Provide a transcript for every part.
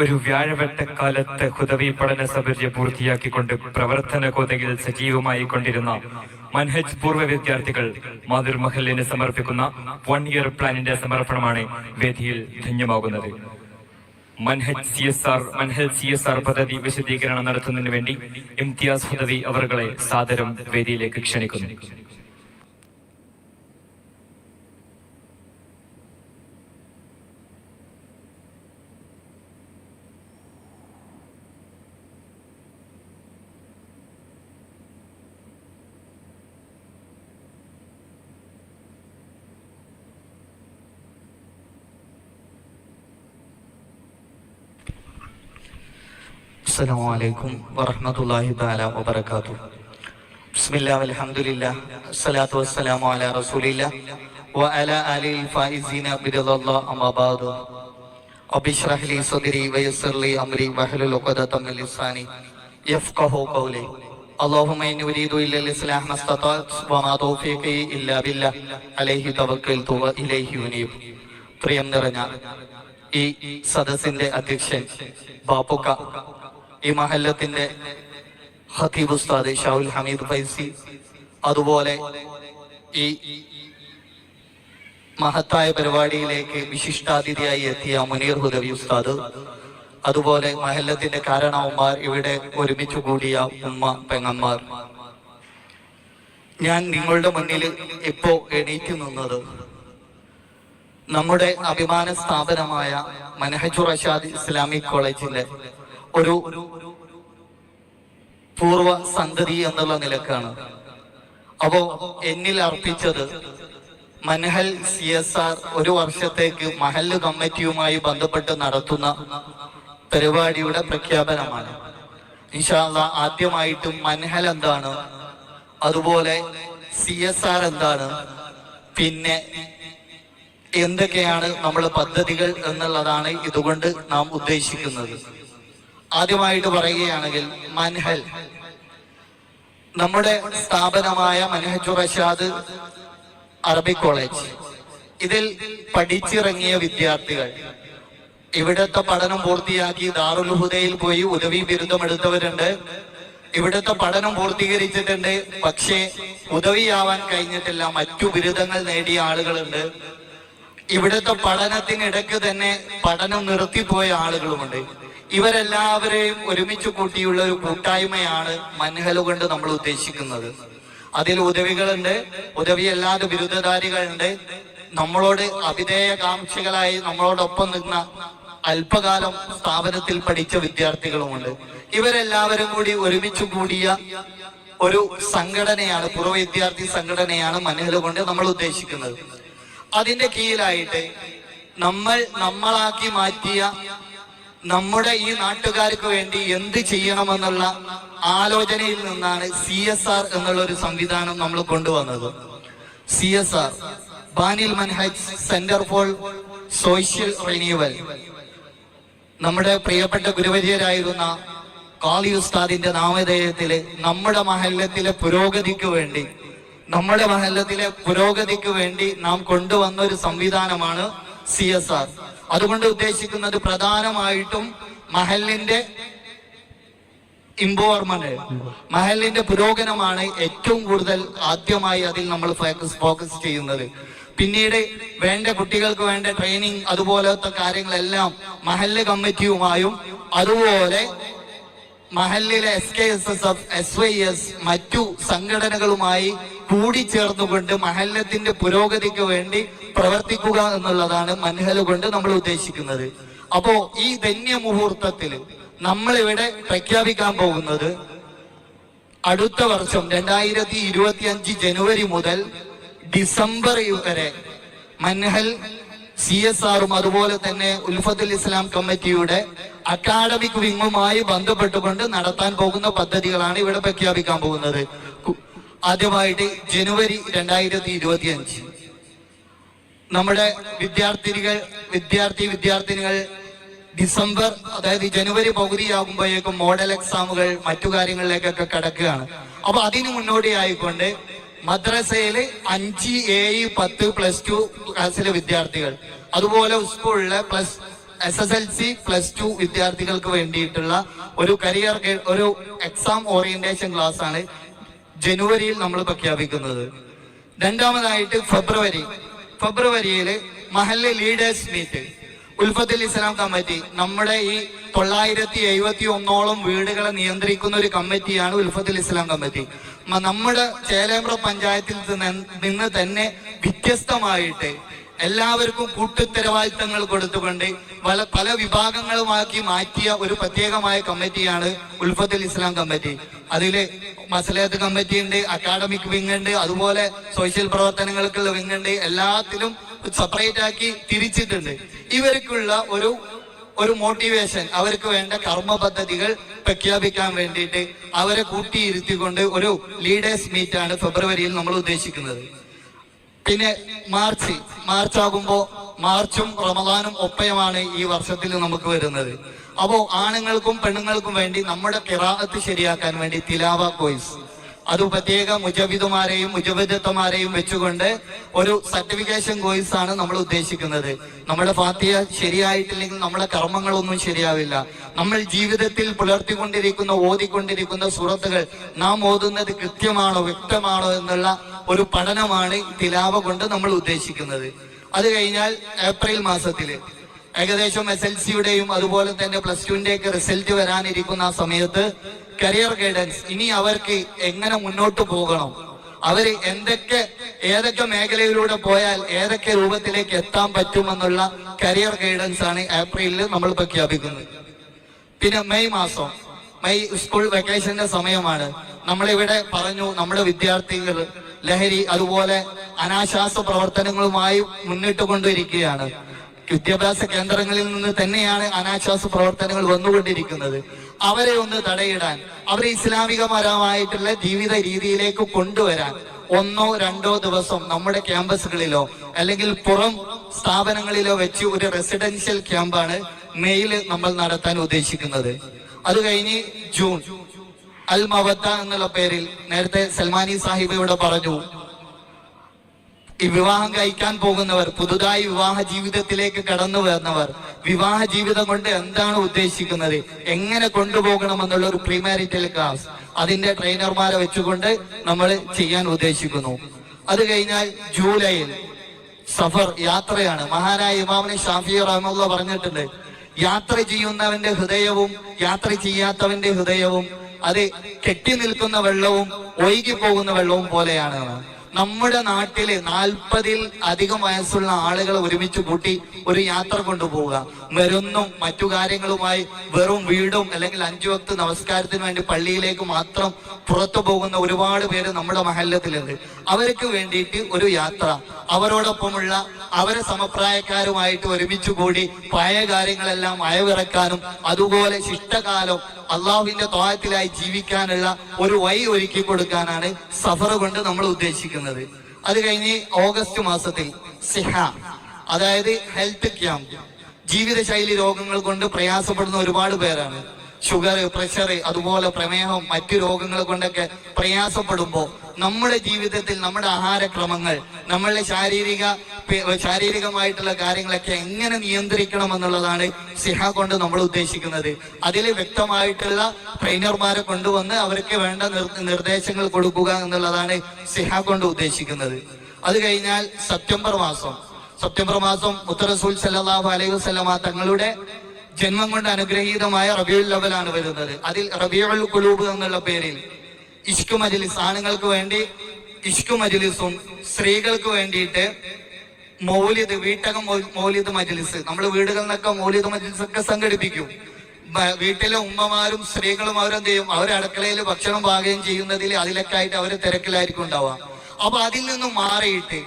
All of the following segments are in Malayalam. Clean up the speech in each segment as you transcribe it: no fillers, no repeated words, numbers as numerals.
ഒരു വ്യാഴവട്ടക്കാലത്ത് ഹുദവി പഠന സബര്യ പൂർത്തിയാക്കിക്കൊണ്ട് പ്രവർത്തന കോതയിൽ സജീവമായി കൊണ്ടിരുന്ന മൻഹജ് പൂർവ്വ വിദ്യാർത്ഥികൾ മാതൃ മഹലിന് സമർപ്പിക്കുന്ന 1 ഇയർ പ്ലാനിന്റെ സമർപ്പണമാണ് വേദിയിൽ ധന്യമാകുന്നത്. മൻഹജ് CSR പദ്ധതി വിശദീകരണം നടത്തുന്നതിന് വേണ്ടി ഇംതിയാസ് ഹുദവി അവരുടെ സാദരം വേദിയിലേക്ക് ക്ഷണിക്കുന്നു. السلام عليكم ورحمة الله تعالى وبركاته. بسم الله والحمد لله الصلاة والسلام على رسول الله وعلى آله الفائزين برضا الله أما بعد رب اشرح لي صدري ويسر لي أمري واحلل عقدة من لساني يفقهوا قولي. اللهم إني أريد إلا الإصلاح ما استطعت وما توفيقي إلا بالله عليه توكلت وإليه أنيب. പ്രിയം നിറഞ്ഞ ഈ സദസ്സിന്റെ അധ്യക്ഷൻ ബാപ്പുക്ക, ഈ മഹല്ലത്തിന്റെ ഖതീബ് ഉസ്താദ് ഷാഹുൽ ഹമീദ് ഫൈസി, അതുപോലെ ഈ മഹത്തായ പരിപാടിയിലേക്ക് വിശിഷ്ടാതിഥിയായി എത്തിയ മുനീർ ഹുദവി ഉസ്താദ്, അതുപോലെ മഹല്ലത്തിന്റെ കാരണവന്മാർ, ഇവിടെ ഒരുമിച്ചു കൂടിയ ഉമ്മ പെങ്ങന്മാർ, ഞാൻ നിങ്ങളുടെ മുന്നിൽ ഇപ്പോ എണീറ്റ് നിന്നത് നമ്മുടെ അഭിമാന സ്ഥാപനമായ മൻഹജുർ റഷാദ് ഇസ്ലാമിക് കോളേജിന്റെ ഒരു പൂർവ സന്തതി എന്നുള്ള നിലക്കാണ്. അപ്പോ എന്നിൽ അർപ്പിച്ചത് മൻഹൽ CSR ഒരു വർഷത്തേക്ക് മഹല്ല് കമ്മിറ്റിയുമായി ബന്ധപ്പെട്ട് നടത്തുന്ന പരിപാടിയുടെ പ്രഖ്യാപനമാണ്. ഇൻഷാ അല്ലാഹ് ആദ്യമായിട്ടും മൻഹൽ എന്താണ്, അതുപോലെ CSR എന്താണ്, പിന്നെ എന്തൊക്കെയാണ് നമ്മുടെ പദ്ധതികൾ എന്നുള്ളതാണ് ഇതുകൊണ്ട് നാം ഉദ്ദേശിക്കുന്നത്. ആദ്യമായിട്ട് പറയുകയാണെങ്കിൽ മൻഹൽ നമ്മുടെ സ്ഥാപനമായ മൻഹജുർ റഷാദ് അറബിക് കോളേജ്, ഇതിൽ പഠിച്ചിറങ്ങിയ വിദ്യാർത്ഥികൾ ഇവിടുത്തെ പഠനം പൂർത്തിയാക്കി ദാറുൽ ഹുദയിൽ പോയി ഉദവി ബിരുദമെടുത്തവരുണ്ട്, ഇവിടുത്തെ പഠനം പൂർത്തീകരിച്ചിട്ടുണ്ട്, പക്ഷേ ഉദവിയാവാൻ കഴിഞ്ഞിട്ടില്ല, മറ്റു ബിരുദങ്ങൾ നേടിയ ആളുകളുണ്ട്. ഇവിടുത്തെ പഠനത്തിനിടയ്ക്ക് തന്നെ പഠനം നിർത്തിപ്പോയ ആളുകളുമുണ്ട്. ഇവരെല്ലാവരെയും ഒരുമിച്ച് കൂട്ടിയുള്ള ഒരു കൂട്ടായ്മയാണ് മൻഹൽ കൊണ്ട് നമ്മൾ ഉദ്ദേശിക്കുന്നത്. അതിൽ ഉദവികളുണ്ട്, ഉദവിയല്ലാതെ ബിരുദധാരികളുണ്ട്, നമ്മളോട് അഭിധേയകാംക്ഷികളായി നമ്മളോടൊപ്പം നിന്ന അല്പകാലം സ്ഥാപനത്തിൽ പഠിച്ച വിദ്യാർത്ഥികളുമുണ്ട്. ഇവരെല്ലാവരും കൂടി ഒരുമിച്ച് കൂടിയ ഒരു സംഘടനയാണ്, പൂർവ്വ വിദ്യാർത്ഥി സംഘടനയാണ് മൻഹൽ കൊണ്ട് നമ്മൾ ഉദ്ദേശിക്കുന്നത്. അതിന്റെ കീഴിലായിട്ട് നമ്മളാക്കി മാറ്റിയ നമ്മുടെ ഈ നാട്ടുകാർക്ക് വേണ്ടി എന്ത് ചെയ്യണമെന്നുള്ള ആലോചനയിൽ നിന്നാണ് CSR എന്നുള്ള ഒരു സംവിധാനം നമ്മൾ കൊണ്ടുവന്നത്. CSR ബാനിൽ Manhaj centre for social renewal, നമ്മുടെ പ്രിയപ്പെട്ട ഗുരുവര്യരായിരുന്ന ഖാലി ഉസ്താദിന്റെ നാമധേയത്തില് നമ്മുടെ മഹല്ലത്തിലെ പുരോഗതിക്ക് വേണ്ടി നാം കൊണ്ടുവന്ന ഒരു സംവിധാനമാണ് CSR. അതുകൊണ്ട് ഉദ്ദേശിക്കുന്നത് പ്രധാനമായിട്ടും മഹല്ലിന്റെ ഇംപ്രൂവ്മെന്റ്, മഹല്ലിന്റെ പുരോഗമനമാണ് ഏറ്റവും കൂടുതൽ ആദ്യമായി അതിൽ നമ്മൾ ഫോക്കസ് ചെയ്യുന്നത്. പിന്നീട് വേണ്ട കുട്ടികൾക്ക് വേണ്ട ട്രെയിനിങ്, അതുപോലത്തെ കാര്യങ്ങളെല്ലാം മഹല്ല് കമ്മിറ്റിയുമായും അതുപോലെ മഹല്ലിലെ SKSSF, SYS മറ്റു സംഘടനകളുമായി കൂടിച്ചേർന്നുകൊണ്ട് മഹല്ലത്തിന്റെ പുരോഗതിക്ക് വേണ്ടി പ്രവർത്തിക്കുക എന്നുള്ളതാണ് മൻഹൽ കൊണ്ട് നമ്മൾ ഉദ്ദേശിക്കുന്നത്. അപ്പോ ഈ ധന്യ മുഹൂർത്തത്തിൽ നമ്മൾ ഇവിടെ പ്രഖ്യാപിക്കാൻ പോകുന്നത് അടുത്ത വർഷം 2025 ജനുവരി മുതൽ ഡിസംബർ വരെ മൻഹൽ CSRും അതുപോലെ തന്നെ ഉൽഫത്തുൽ ഇസ്ലാം കമ്മിറ്റിയുടെ അക്കാഡമിക് വിങ്ങുമായി ബന്ധപ്പെട്ടുകൊണ്ട് നടത്താൻ പോകുന്ന പദ്ധതികളാണ് ഇവിടെ പ്രഖ്യാപിക്കാൻ പോകുന്നത്. ആദ്യമായിട്ട് ജനുവരി 2025 നമ്മുടെ വിദ്യാർത്ഥിനികൾ ഡിസംബർ, അതായത് ജനുവരി പകുതിയാകുമ്പോഴേക്കും മോഡൽ എക്സാമുകൾ മറ്റു കാര്യങ്ങളിലേക്കൊക്കെ കടക്കുകയാണ്. അപ്പൊ അതിന് മുന്നോടിയായിക്കൊണ്ട് മദ്രസയില് 5, 7, 10, +2 ക്ലാസ്സിലെ വിദ്യാർത്ഥികൾ, അതുപോലെ സ്കൂളിലെ SSLC +2 വിദ്യാർത്ഥികൾക്ക് വേണ്ടിയിട്ടുള്ള ഒരു എക്സാം ഓറിയന്റേഷൻ ക്ലാസ് ആണ് ജനുവരിയിൽ നമ്മൾ പ്രഖ്യാപിക്കുന്നത്. രണ്ടാമതായിട്ട് ഫെബ്രുവരിയിൽ മഹല്ല് ലീഡേഴ്സ് മീറ്റ് ഉൽഫത്തുൽ ഇസ്ലാം കമ്മിറ്റി, നമ്മുടെ ഈ 971 വീടുകളെ നിയന്ത്രിക്കുന്ന ഒരു കമ്മിറ്റിയാണ് ഉൽഫത്തുൽ ഇസ്ലാം കമ്മിറ്റി. നമ്മുടെ ചേലേമ്പ്ര പഞ്ചായത്തിൽ നിന്ന് തന്നെ വ്യത്യസ്തമായിട്ട് എല്ലാവർക്കും കൂട്ടുത്തരവാദിത്തങ്ങൾ കൊടുത്തുകൊണ്ട് പല വിഭാഗങ്ങളുമാക്കി മാറ്റിയ ഒരു പ്രത്യേകമായ കമ്മിറ്റിയാണ് ഉൽഫത്തുൽ ഇസ്ലാം കമ്മിറ്റി. അതില് മസ്ലഹത്ത് കമ്മിറ്റി ഉണ്ട്, അക്കാഡമിക് വിങ് ഉണ്ട്, അതുപോലെ സോഷ്യൽ പ്രവർത്തനങ്ങൾക്കുള്ള വിങ് ഉണ്ട്. എല്ലാത്തിലും സെപ്പറേറ്റ് ആക്കി തിരിച്ചിട്ടുണ്ട്. ഇവർക്കുള്ള ഒരു മോട്ടിവേഷൻ, അവർക്ക് വേണ്ട കർമ്മ പദ്ധതികൾ പ്രഖ്യാപിക്കാൻ വേണ്ടിയിട്ട് അവരെ കൂട്ടിയിരുത്തിക്കൊണ്ട് ഒരു ലീഡേഴ്സ് മീറ്റാണ് ഫെബ്രുവരിയിൽ നമ്മൾ ഉദ്ദേശിക്കുന്നത്. പിന്നെ മാർച്ച് ആകുമ്പോ മാർച്ചും റമദാനും ഒപ്പയമാണ് ഈ വർഷത്തിൽ നമുക്ക് വരുന്നത്. അപ്പോ ആണുങ്ങൾക്കും പെണ്ണുങ്ങൾക്കും വേണ്ടി നമ്മുടെ ഖിറാഅത്ത് ശരിയാക്കാൻ വേണ്ടി തിലാവ കോഴ്സ്, അത് പ്രത്യേക മുജവിദുമാരെയും മുജവിദത്തമാരെയും വെച്ചുകൊണ്ട് ഒരു സർട്ടിഫിക്കേഷൻ കോഴ്സ് ആണ് നമ്മൾ ഉദ്ദേശിക്കുന്നത്. നമ്മുടെ ഫാത്തിഹ ശരിയായിട്ടില്ലെങ്കിൽ നമ്മുടെ കർമ്മങ്ങളൊന്നും ശരിയാവില്ല. നമ്മൾ ജീവിതത്തിൽ ഓതിക്കൊണ്ടിരിക്കുന്ന സൂറത്തുകൾ നാം ഓതുന്നത് കൃത്യമാണോ വ്യക്തമാണോ എന്നുള്ള ഒരു പഠനമാണ് തിലാവ കൊണ്ട് നമ്മൾ ഉദ്ദേശിക്കുന്നത്. അത് കഴിഞ്ഞാൽ ഏപ്രിൽ മാസത്തില് ഏകദേശം SLCയുടെയും അതുപോലെ തന്നെ +2 ഒക്കെ റിസൾട്ട് വരാനിരിക്കുന്ന ആ സമയത്ത് കരിയർ ഗൈഡൻസ്, ഇനി അവർക്ക് എങ്ങനെ മുന്നോട്ട് പോകണം, അവര് ഏതൊക്കെ മേഖലയിലൂടെ പോയാൽ ഏതൊക്കെ രൂപത്തിലേക്ക് എത്താൻ പറ്റുമെന്നുള്ള കരിയർ ഗൈഡൻസ് ആണ് ഏപ്രിലിൽ നമ്മൾ പ്രഖ്യാപിക്കുന്നത്. പിന്നെ മെയ് സ്കൂൾ വെക്കേഷന്റെ സമയമാണ്. നമ്മളിവിടെ പറഞ്ഞു, നമ്മുടെ വിദ്യാർത്ഥികൾ ലഹരി അതുപോലെ അനാശാസ്ത്ര പ്രവർത്തനങ്ങളുമായി മുന്നിട്ട് കൊണ്ടിരിക്കുകയാണ്. വിദ്യാഭ്യാസ കേന്ദ്രങ്ങളിൽ നിന്ന് തന്നെയാണ് അനാശാസ്ത്ര പ്രവർത്തനങ്ങൾ വന്നുകൊണ്ടിരിക്കുന്നത്. അവരെ ഒന്ന് തടയിടാൻ, അവരെ ഇസ്ലാമികപരമായിട്ടുള്ള ജീവിത രീതിയിലേക്ക് കൊണ്ടുവരാൻ 1-2 ദിവസം നമ്മുടെ ക്യാമ്പസുകളിലോ അല്ലെങ്കിൽ പുറം സ്ഥാപനങ്ങളിലോ വെച്ച് ഒരു റെസിഡൻഷ്യൽ ക്യാമ്പാണ് മെയിൽ നമ്മൾ നടത്താൻ ഉദ്ദേശിക്കുന്നത്. അത് കഴിഞ്ഞ് ജൂൺ അൽ മവദ്ദ എന്നുള്ള പേരിൽ നേരത്തെ സൽമാനി സാഹിബ് ഇവിടെ പറഞ്ഞു, ഈ വിവാഹം കഴിക്കാൻ പോകുന്നവർ, പുതുതായി വിവാഹ ജീവിതത്തിലേക്ക് കടന്നു വരുന്നവർ, വിവാഹ ജീവിതം കൊണ്ട് എന്താണ് ഉദ്ദേശിക്കുന്നത്, എങ്ങനെ കൊണ്ടുപോകണമെന്നുള്ള ഒരു പ്രീമാരിറ്റൽ ക്ലാസ് അതിന്റെ ട്രെയിനർമാരെ വെച്ചുകൊണ്ട് നമ്മൾ ചെയ്യാൻ ഉദ്ദേശിക്കുന്നു. അത് കഴിഞ്ഞാൽ ജൂലൈയിൽ സഫർ, യാത്രയാണ്. മഹാനായ ഇമാം ഷാഫി റഹ്മത്തുള്ളാഹി പറഞ്ഞിട്ടുണ്ട്, യാത്ര ചെയ്യുന്നവന്റെ ഹൃദയവും യാത്ര ചെയ്യാത്തവന്റെ ഹൃദയവും അത് കെട്ടി നിൽക്കുന്ന വെള്ളവും ഒഴുകി പോകുന്ന വെള്ളവും പോലെയാണ്. നമ്മുടെ നാട്ടില് 40-ൽ അധികം വയസ്സുള്ള ആളുകൾ ഒരുമിച്ച് കൂട്ടി ഒരു യാത്ര കൊണ്ടുപോവുക, മരുന്നും മറ്റു കാര്യങ്ങളുമായി വെറും വീടും അല്ലെങ്കിൽ 5 വക്ത് നമസ്കാരത്തിന് വേണ്ടി പള്ളിയിലേക്ക് മാത്രം പുറത്തു പോകുന്ന ഒരുപാട് പേര് നമ്മുടെ മഹല്ലത്തിലുണ്ട്. അവർക്ക് വേണ്ടിയിട്ട് ഒരു യാത്ര, അവരോടൊപ്പമുള്ള അവരെ സമപ്രായക്കാരുമായിട്ട് ഒരുമിച്ച് കൂടി പഴയ കാര്യങ്ങളെല്ലാം അയവിറക്കാനും അതുപോലെ ശിഷ്ടകാലം അള്ളാഹുവിന്റെ ത്വാഅത്തിലായി ജീവിക്കാനുള്ള ഒരു വഴി ഒരുക്കി കൊടുക്കാനാണ് സഫർ കൊണ്ട് നമ്മൾ ഉദ്ദേശിക്കുന്നത്. അത് കഴിഞ്ഞ് ഓഗസ്റ്റ് മാസത്തിൽ സിഹ, അതായത് ഹെൽത്ത് ക്യാമ്പ്. ജീവിതശൈലി രോഗങ്ങൾ കൊണ്ട് പ്രയാസപ്പെടുന്ന ഒരുപാട് പേരാണ്. ഷുഗർ, പ്രഷർ, അതുപോലെ പ്രമേഹം, മറ്റു രോഗങ്ങൾ കൊണ്ടൊക്കെ പ്രയാസപ്പെടുമ്പോൾ നമ്മുടെ ജീവിതത്തിൽ നമ്മുടെ ആഹാരക്രമങ്ങൾ, നമ്മളുടെ ശാരീരികമായിട്ടുള്ള കാര്യങ്ങളൊക്കെ എങ്ങനെ നിയന്ത്രിക്കണം എന്നുള്ളതാണ് സിഹ കൊണ്ട് നമ്മൾ ഉദ്ദേശിക്കുന്നത്. അതിൽ വ്യക്തമായിട്ടുള്ള ട്രെയിനർമാരെ കൊണ്ടുവന്ന് അവർക്ക് വേണ്ട നിർദ്ദേശങ്ങൾ കൊടുക്കുക എന്നുള്ളതാണ് സിഹ കൊണ്ട് ഉദ്ദേശിക്കുന്നത്. അത് കഴിഞ്ഞാൽ സെപ്റ്റംബർ മാസം മുത്ത് റസൂൽ സല്ലല്ലാഹു അലൈഹി വസല്ലമ തങ്ങളുടെ ജന്മം കൊണ്ട് അനുഗ്രഹീതമായ റബീഉൽ അവ്വലാണ് വരുന്നത്. അതിൽ റബീഉൽ ഖുലൂബ് എന്നുള്ള പേരിൽ ഇഷ്ക് മജ്ലിസ്, ആണുങ്ങൾക്ക് വേണ്ടി ഇഷ്ക് മജ്ലിസും സ്ത്രീകൾക്ക് വേണ്ടിയിട്ട് മൗലിദ്, വീട്ടകം മൗലിദ് മജ്ലിസ്, നമ്മൾ വീടുകളിൽ നിന്നൊക്കെ മൗലിദ് മജ്ലിസ് ഒക്കെ സംഘടിപ്പിക്കും. വീട്ടിലെ ഉമ്മമാരും സ്ത്രീകളും അവരെന്ത് ചെയ്യും, അവരെ അടുക്കളയിൽ ഭക്ഷണം പാകം ചെയ്യുന്നതിൽ അതിലൊക്കെ ആയിട്ട് അവര് തിരക്കിലായിരിക്കും ഉണ്ടാവുക. അപ്പൊ അതിൽ നിന്നും മാറിയിട്ട്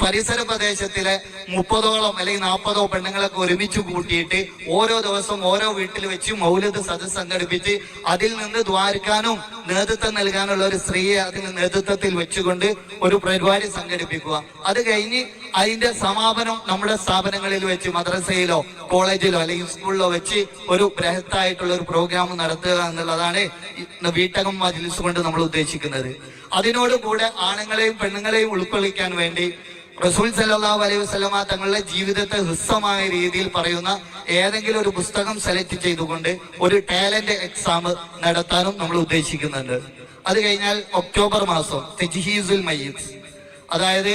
പരിസര പ്രദേശത്തിലെ 30ഓളം അല്ലെങ്കിൽ 40ഓ പെണ്ണുങ്ങളൊക്കെ ഒരുമിച്ച് കൂട്ടിയിട്ട് ഓരോ ദിവസം ഓരോ വീട്ടിൽ വെച്ച് മൗലിദ് സദസ്സ് സംഘടിപ്പിച്ച് അതിൽ നിന്ന് ദ്വാരക്കാനും നേതൃത്വം നൽകാനുള്ള ഒരു സ്ത്രീയെ അതിന് നേതൃത്വത്തിൽ വെച്ചുകൊണ്ട് ഒരു പരിപാടി സംഘടിപ്പിക്കുക. അത് കഴിഞ്ഞ് അതിന്റെ സമാപനം നമ്മുടെ സ്ഥാപനങ്ങളിൽ വെച്ച് മദ്രസയിലോ കോളേജിലോ അല്ലെങ്കിൽ സ്കൂളിലോ വെച്ച് ഒരു ബൃഹത്തായിട്ടുള്ള ഒരു പ്രോഗ്രാം നടത്തുക എന്നുള്ളതാണ് വീട്ടകം മജ്ലിസ് കൊണ്ട് നമ്മൾ ഉദ്ദേശിക്കുന്നത്. അതിനോട് കൂടെ ആണുങ്ങളെയും പെണ്ണുങ്ങളെയും ഉൾക്കൊള്ളിക്കാൻ വേണ്ടി റസൂൽ സല്ലല്ലാഹു അലൈഹി വസല്ലമ തങ്ങളുടെ ജീവിതത്തെ ഹ്രസ്വമായ രീതിയിൽ പറയുന്ന ഏതെങ്കിലും ഒരു പുസ്തകം സെലക്ട് ചെയ്തുകൊണ്ട് ഒരു ടാലന്റ് എക്സാം നടത്താനും നമ്മൾ ഉദ്ദേശിക്കുന്നുണ്ട്. അത് കഴിഞ്ഞാൽ ഒക്ടോബർ മാസം തജ്ഹീസുൽ മയ്യിത്ത്, അതായത്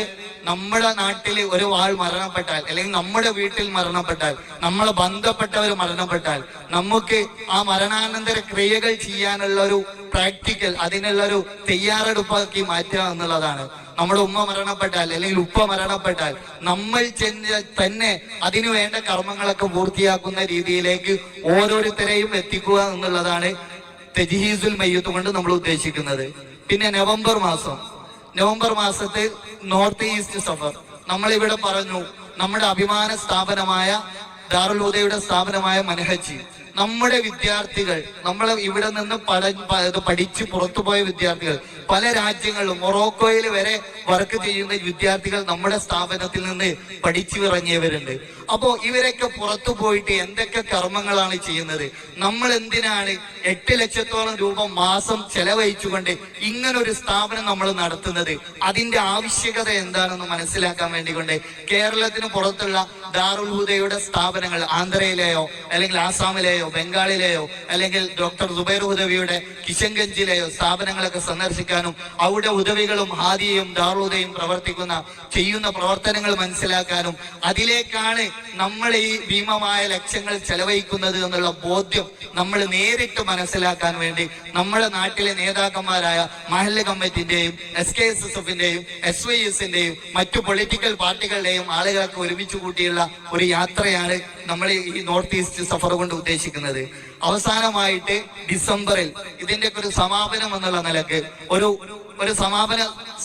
നമ്മുടെ നാട്ടിൽ ഒരു ആൾ മരണപ്പെട്ടാൽ അല്ലെങ്കിൽ നമ്മുടെ വീട്ടിൽ മരണപ്പെട്ടാൽ, നമ്മളെ ബന്ധപ്പെട്ടവർ മരണപ്പെട്ടാൽ നമുക്ക് ആ മരണാനന്തര ക്രിയകൾ ചെയ്യാനുള്ള ഒരു പ്രാക്ടിക്കൽ, അതിനുള്ളൊരു തയ്യാറെടുപ്പാക്കി മാറ്റുക എന്നുള്ളതാണ്. നമ്മുടെ ഉമ്മ മരണപ്പെട്ടാൽ അല്ലെങ്കിൽ ഉപ്പ മരണപ്പെട്ടാൽ നമ്മൾ തന്നെ അതിനു വേണ്ട കർമ്മങ്ങളൊക്കെ പൂർത്തിയാക്കുന്ന രീതിയിലേക്ക് ഓരോരുത്തരെയും എത്തിക്കുക എന്നുള്ളതാണ് തജ്ഹീസുൽ മയ്യിത്ത് കൊണ്ട് നമ്മൾ ഉദ്ദേശിക്കുന്നത്. പിന്നെ നവംബർ മാസത്തിൽ നോർത്ത് ഈസ്റ്റ് സഫർ നമ്മളിവിടെ പറഞ്ഞു. നമ്മുടെ അഭിമാന സ്ഥാപനമായ ദാറുൽ ഹുദയുടെ സ്ഥാപനമായ മൻഹജ്, നമ്മുടെ വിദ്യാർത്ഥികൾ, നമ്മൾ ഇവിടെ നിന്ന് പഠിച്ച് പുറത്തുപോയ വിദ്യാർത്ഥികൾ, പല രാജ്യങ്ങളിലും മൊറോക്കോയിൽ വരെ വർക്ക് ചെയ്യുന്ന വിദ്യാർത്ഥികൾ നമ്മുടെ സ്ഥാപനത്തിൽ നിന്ന് പഠിച്ചിറങ്ങിയവരുണ്ട്. അപ്പോ ഇവരൊക്കെ പുറത്തു പോയിട്ട് എന്തൊക്കെ കർമ്മങ്ങളാണ് ചെയ്യുന്നത്? നമ്മൾ എന്തിനാണ് 8 ലക്ഷത്തോളം രൂപ മാസം ചെലവഴിച്ചുകൊണ്ട് ഇങ്ങനൊരു സ്ഥാപനം നമ്മൾ നടത്തുന്നത്? അതിന്റെ ആവശ്യകത എന്താണെന്ന് മനസ്സിലാക്കാൻ വേണ്ടിക്കൊണ്ട് കേരളത്തിന് പുറത്തുള്ള ദാറുൽ ഹുദയുടെ സ്ഥാപനങ്ങൾ ആന്ധ്രയിലെയോ അല്ലെങ്കിൽ ആസാമിലെയോ ബംഗാളിലെയോ അല്ലെങ്കിൽ ഡോക്ടർ സുബൈർ ഹുദവിയുടെ കിഷൻഗഞ്ചിലെയോ സ്ഥാപനങ്ങളൊക്കെ സന്ദർശിക്കാനും അവിടെ ഉദവികളും ഹാദിയയും ദാറുൽ ഹുദയും ചെയ്യുന്ന പ്രവർത്തനങ്ങൾ മനസ്സിലാക്കാനും അതിലേക്കാണ് നമ്മൾ ഈ ഭീമമായ ലക്ഷ്യങ്ങൾ ചെലവഴിക്കുന്നത് എന്നുള്ള ബോധ്യം നമ്മൾ നേരിട്ട് മനസ്സിലാക്കാൻ വേണ്ടി നമ്മുടെ നാട്ടിലെ നേതാക്കന്മാരായ മഹല്ല് കമ്മിറ്റിന്റെയും SKSSFന്റെയും SYSന്റെയും മറ്റു പൊളിറ്റിക്കൽ പാർട്ടികളുടെയും ആളുകളൊക്കെ ഒരുമിച്ച് കൂട്ടിയുള്ള ഒരു യാത്രയാണ് നമ്മൾ ഈ നോർത്ത് ഈസ്റ്റ് സഫർ കൊണ്ട് ഉദ്ദേശിക്കുന്നത്. അവസാനമായിട്ട് ഡിസംബറിൽ ഇതിന്റെ ഒരു സമാപനം എന്നുള്ള നിലക്ക് ഒരു സമാപന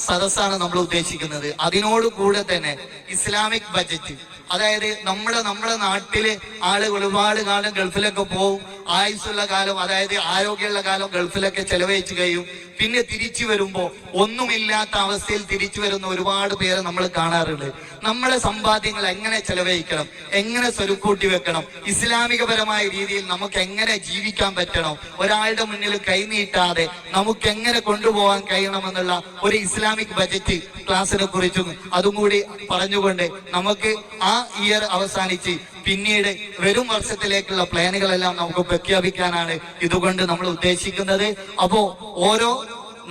സദസ്സാണ് നമ്മൾ ഉദ്ദേശിക്കുന്നത്. അതിനോട് കൂടെ തന്നെ ഇസ്ലാമിക് ബജറ്റ്, അതായത് നമ്മുടെ നാട്ടില് ആളുകൾ ഒരുപാട് കാലം ഗൾഫിലൊക്കെ പോവും, ആയുസ്സുള്ള കാലം, അതായത് ആരോഗ്യമുള്ള കാലം ഗൾഫിലൊക്കെ ചെലവഴിച്ചു കഴിയും. പിന്നെ തിരിച്ചു വരുമ്പോ ഒന്നുമില്ലാത്ത അവസ്ഥയിൽ തിരിച്ചു വരുന്ന ഒരുപാട് പേരെ നമ്മൾ കാണാറുണ്ട്. നമ്മളെ സമ്പാദ്യങ്ങൾ എങ്ങനെ ചെലവഴിക്കണം, എങ്ങനെ സ്വരുക്കൂട്ടി വെക്കണം, ഇസ്ലാമികപരമായ രീതിയിൽ നമുക്ക് എങ്ങനെ ജീവിക്കാൻ പറ്റണം, ഒരാളുടെ മുന്നിൽ കൈനീട്ടാതെ നമുക്ക് എങ്ങനെ കൊണ്ടുപോകാൻ കഴിയണമെന്നുള്ള ഒരു ഇസ്ലാമിക് ബജറ്റ് ക്ലാസിനെ കുറിച്ചും അതും കൂടി പറഞ്ഞുകൊണ്ട് നമുക്ക് ആ ഇയർ അവസാനിച്ച് പിന്നീട് വരും വർഷത്തിലേക്കുള്ള പ്ലാനുകളെല്ലാം നമുക്ക് പ്രഖ്യാപിക്കാനാണ് ഇതുകൊണ്ട് നമ്മൾ ഉദ്ദേശിക്കുന്നത്. അപ്പോ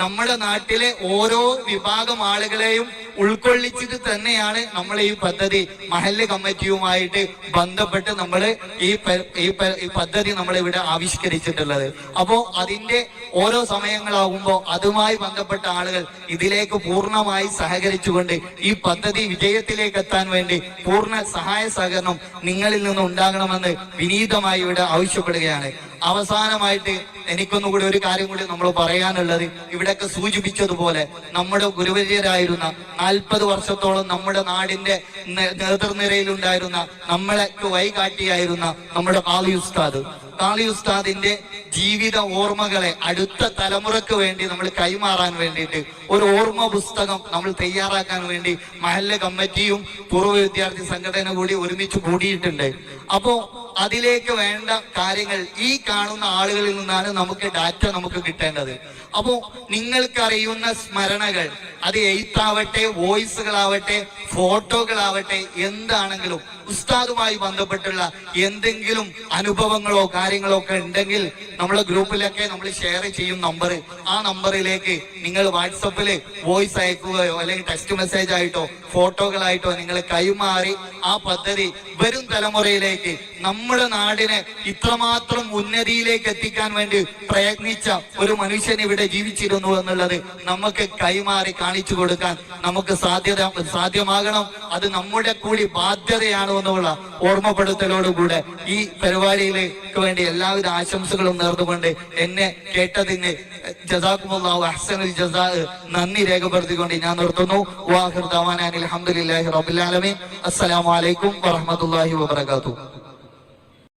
നമ്മുടെ നാട്ടിലെ ഓരോ വിഭാഗം ആളുകളെയും ഉൾക്കൊള്ളിച്ചിട്ട് തന്നെയാണ് നമ്മൾ ഈ പദ്ധതി മഹല്ല് കമ്മിറ്റിയുമായിട്ട് ബന്ധപ്പെട്ട് നമ്മൾ ഈ പദ്ധതി നമ്മൾ ഇവിടെ ആവിഷ്കരിച്ചിട്ടുള്ളത്. അപ്പോ അതിന്റെ ഓരോ സമയങ്ങളാകുമ്പോ അതുമായി ബന്ധപ്പെട്ട ആളുകൾ ഇതിലേക്ക് പൂർണ്ണമായി സഹകരിച്ചുകൊണ്ട് ഈ പദ്ധതി വിജയത്തിലേക്ക് എത്താൻ വേണ്ടി പൂർണ്ണ സഹായ സഹകരണം നിങ്ങളിൽ നിന്ന് ഉണ്ടാകണമെന്ന് വിനീതമായി ഇവിടെ ആവശ്യപ്പെടുകയാണ്. അവസാനമായിട്ട് എനിക്കൊന്നുകൂടി ഒരു കാര്യം കൂടി നമ്മൾ പറയാനുള്ളത്, ഇവിടെയൊക്കെ സൂചിപ്പിച്ചതുപോലെ നമ്മുടെ ഗുരുവര്യരായിരുന്ന 40 വർഷത്തോളം നമ്മുടെ നാടിന്റെ നേതൃനിരയിലുണ്ടായിരുന്ന നമ്മളെ വഴികാട്ടിയായിരുന്ന നമ്മുടെ കാളി ഉസ്താദിന്റെ ജീവിത ഓർമ്മകളെ അടുത്ത തലമുറക്ക് വേണ്ടി നമ്മൾ കൈമാറാൻ വേണ്ടിയിട്ട് ഒരു ഓർമ്മ പുസ്തകം നമ്മൾ തയ്യാറാക്കാൻ വേണ്ടി മഹല്ല് കമ്മിറ്റിയും പൂർവ്വ വിദ്യാർത്ഥി സംഘടന കൂടി ഒരുമിച്ച് കൂടിയിട്ടുണ്ട്. അപ്പോ അതിലേക്ക് വേണ്ട കാര്യങ്ങൾ ഈ കാണുന്ന ആളുകളിൽ നിന്നാണ് നമുക്ക് ഡാറ്റ നമുക്ക് കിട്ടേണ്ടത്. അപ്പോ നിങ്ങൾക്കറിയുന്ന സ്മരണകൾ, അത് എഴുത്താവട്ടെ, വോയിസുകളാവട്ടെ, ഫോട്ടോകളാവട്ടെ, എന്താണെങ്കിലും ഉസ്താദുമായി ബന്ധപ്പെട്ടുള്ള എന്തെങ്കിലും അനുഭവങ്ങളോ കാര്യങ്ങളോ ഒക്കെ ഉണ്ടെങ്കിൽ നമ്മളെ ഗ്രൂപ്പിലൊക്കെ നമ്മൾ ഷെയർ ചെയ്യും ആ നമ്പറിലേക്ക് നിങ്ങൾ വാട്സപ്പില് വോയിസ് അയക്കുകയോ അല്ലെങ്കിൽ ടെക്സ്റ്റ് മെസ്സേജ് ആയിട്ടോ ഫോട്ടോകളായിട്ടോ നിങ്ങൾ കൈമാറി ആ പദ്ധതി വരും തലമുറയിലേക്ക് നമ്മുടെ നാടിനെ ഇത്രമാത്രം ഉന്നതിയിലേക്ക് എത്തിക്കാൻ വേണ്ടി പ്രയത്നിച്ച ഒരു മനുഷ്യൻ ഇവിടെ ജീവിച്ചിരുന്നു എന്നുള്ളത് നമുക്ക് കൈമാറി കാണിച്ചു കൊടുക്കാൻ നമുക്ക് സാധ്യമാകണം. അത് നമ്മുടെ കൂടി ബാധ്യതയാണ് എന്നുള്ള ഓർമ്മപ്പെടുത്തലോടുകൂടെ ഈ പരിപാടിയിലേക്ക് വേണ്ടി എല്ലാവിധ ആശംസകളും നേർന്നുകൊണ്ട് എന്നെ കേട്ടതിന് ജസാക്കുമുല്ലാഹു അഹ്സനുൽ ജസാ നന്ദി രേഖപ്പെടുത്തിക്കൊണ്ട് ഞാൻ നിർത്തുന്നു. വാഹിർ ദഅവാനാ അൽഹംദുലില്ലാഹി റബ്ബിൽ ആലമീൻ. അസ്സലാമു അലൈക്കും വറഹ്മത്തുള്ളാഹി വബറകാതുഹു.